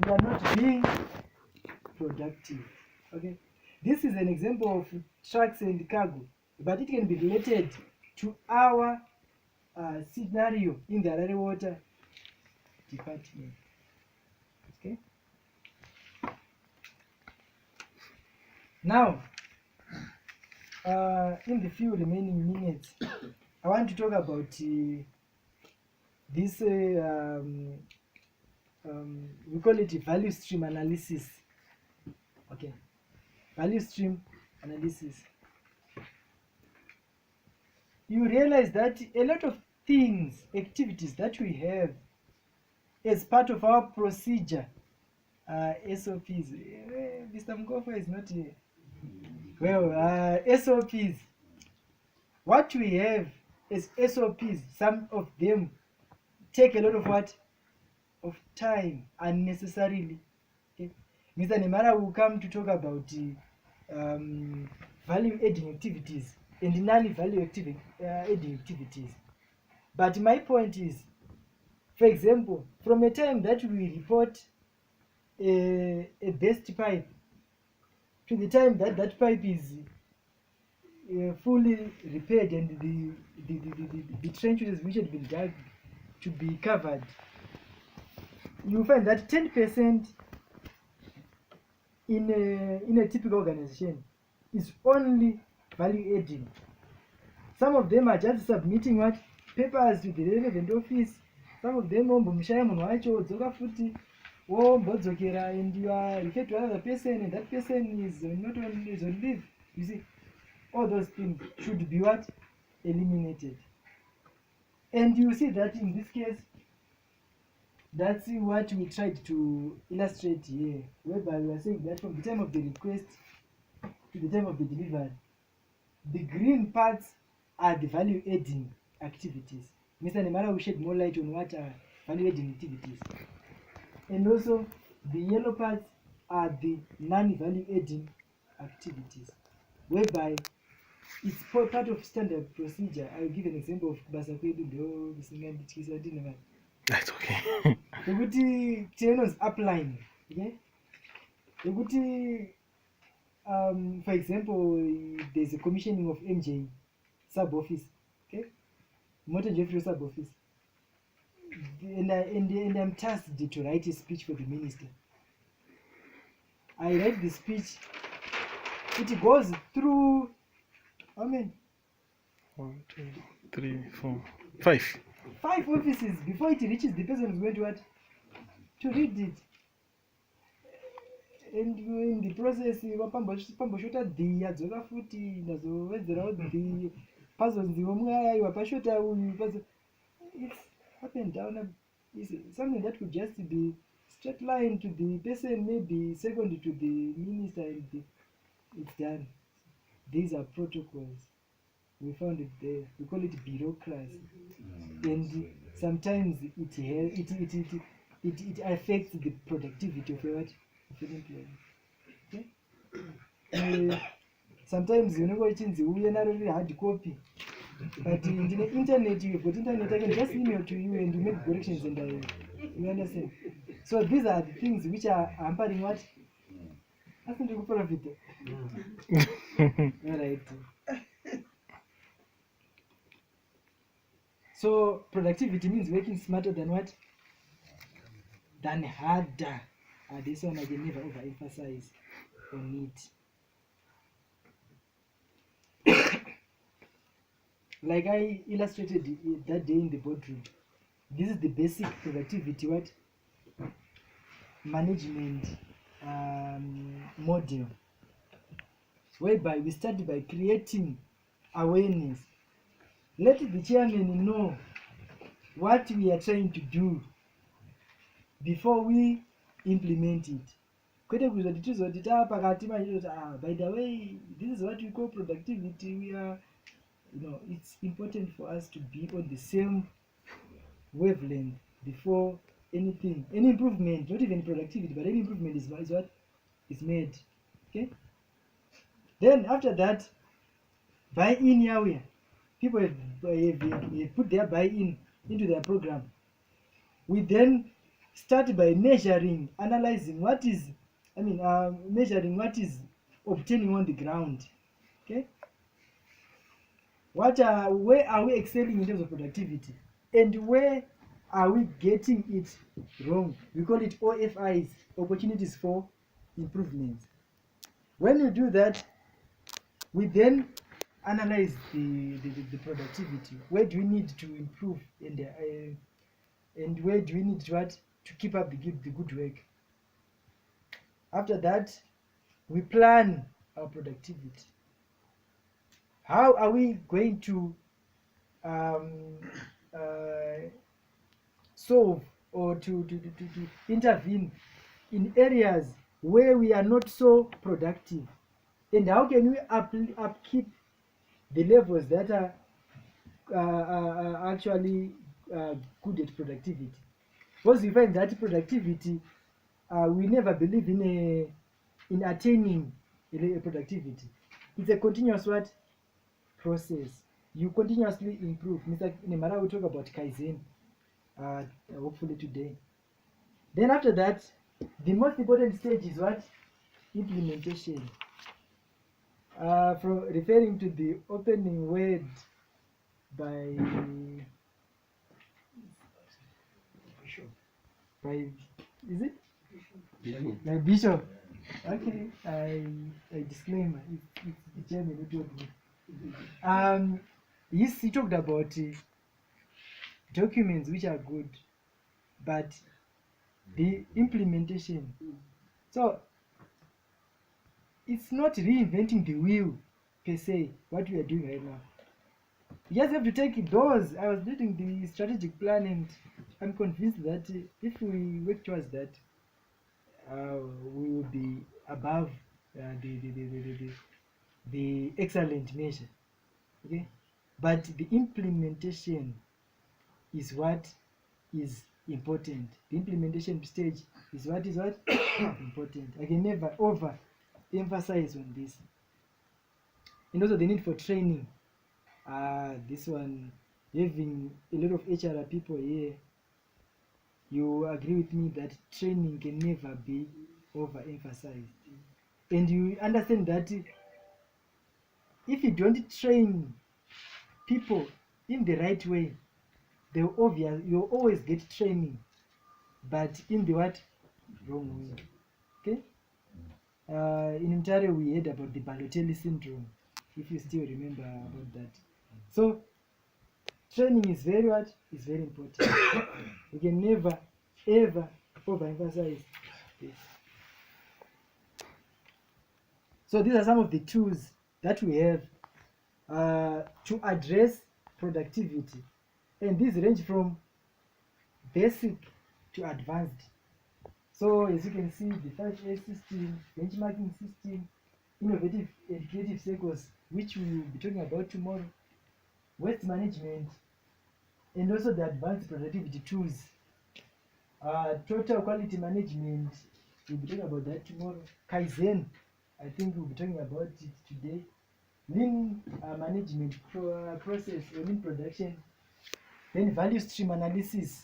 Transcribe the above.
you are not being productive. Okay, this is an example of trucks and cargo, but it can be related to our scenario in the Harare Water Department. Okay, now in the few remaining minutes, I want to talk about this we call it value stream analysis. Okay, value stream analysis. You realize that a lot of things, activities that we have as part of our procedure, SOPs. Mr. Mkofa is not here. Well, SOPs. What we have as SOPs, some of them take a lot of what? Of time unnecessarily. Okay? Mr. Nemara will come to talk about value adding activities and non-value adding activities. But my point is, for example, from a time that we report a best pipe to the time that that pipe is fully repaired and the trenches which had been dug to be covered, you find that 10% in a typical organization is only value adding. Some of them are just submitting what papers to the relevant office. Some of them ombomshaya munhu wacho dzoka futi wombodzokera and you are referred to another person and that person is not on leave. You see, all those things should be what? Eliminated. And you see that in this case, that's what we tried to illustrate here, whereby we are saying that from the time of the request to the time of the delivery, the green parts are the value adding activities. Mr. Nemara will shed more light on what are value adding activities. And also the yellow parts are the non-value adding activities, whereby it's part of standard procedure. I will give an example of Basakwedu. That's okay. Yekuti tinozi upline. Okay? Yekuti for example, there's a commissioning of MJ sub office. Okay? Motor Jeffrey sub office. And I'm tasked to write a speech for the minister. I write the speech. It goes through how many? 1, 2, 3, 4, 5. 5 offices before it reaches the person who's going to what? To read it. And in the process, pamboshota dhiya dzoka futi nazowedzerawo the pazonzi vomwe wapashota uyu. It's up and down. It's something that could just be straight line to the person, maybe second to the minister, and it's done. These are protocols. We found it there. We call it bureaucracy, and sometimes it affects the productivity of an employee. Okay? Sometimes you know what it is. We are not really hard copy, but in the internet, you've got internet. I can just email to you and you make corrections, and you understand. So these are the things which are hampering what. I think you profit. All right. So productivity means working smarter than what? Than harder. This one I can never overemphasize on it. Like I illustrated that day in the boardroom, this is the basic productivity what? Management model, whereby we start by creating awareness. Let the chairman know what we are trying to do before we implement it. By the way, this is what we call productivity. We are, it's important for us to be on the same wavelength before anything, any improvement, not even productivity, but any improvement is what is made. Okay. Then after that, buy-in here. People have put their buy-in into their program. We then start by measuring, analyzing what is, measuring what is obtaining on the ground. Okay, where are we excelling in terms of productivity, and where are we getting it wrong? We call it OFIs, opportunities for improvements. When you do that, we then analyze the productivity. Where do we need to improve, and where do we need to keep up the good work? After that, we plan our productivity. How are we going to solve or to intervene in areas where we are not so productive, and how can we upkeep the levels that are actually good at productivity? Because we find that productivity, we never believe in attaining a productivity. It's a continuous process. You continuously improve. Mr. Nemara will talk about Kaizen hopefully today. Then after that, the most important stage is what? Implementation. From referring to the opening word by is it? By Bishop. Okay, I disclaimer. It's the German who told me. Yes, he talked about documents which are good, but the implementation. So it's not reinventing the wheel per se, what we are doing right now. You just have to take those. I was reading the strategic plan, and I'm convinced that if we work towards that, we will be above the excellent measure. Okay, but the implementation is what is important. The implementation stage is what important. I can never emphasize on this. And also the need for training. This one, having a lot of HR people here, you agree with me that training can never be overemphasized. And you understand that if you don't train people in the right way, you'll always get training, but in the wrong way. Okay. In Ontario, we heard about the Balotelli syndrome, if you still remember about that. So training is very important. We can never ever overemphasize this. So these are some of the tools that we have to address productivity, and these range from basic to advanced. So as you can see, the 5S system, benchmarking system, innovative and creative circles, which we will be talking about tomorrow, waste management, and also the advanced productivity tools. Total quality management, we'll be talking about that tomorrow. Kaizen, I think we'll be talking about it today. Lean management process or lean production. Then value stream analysis,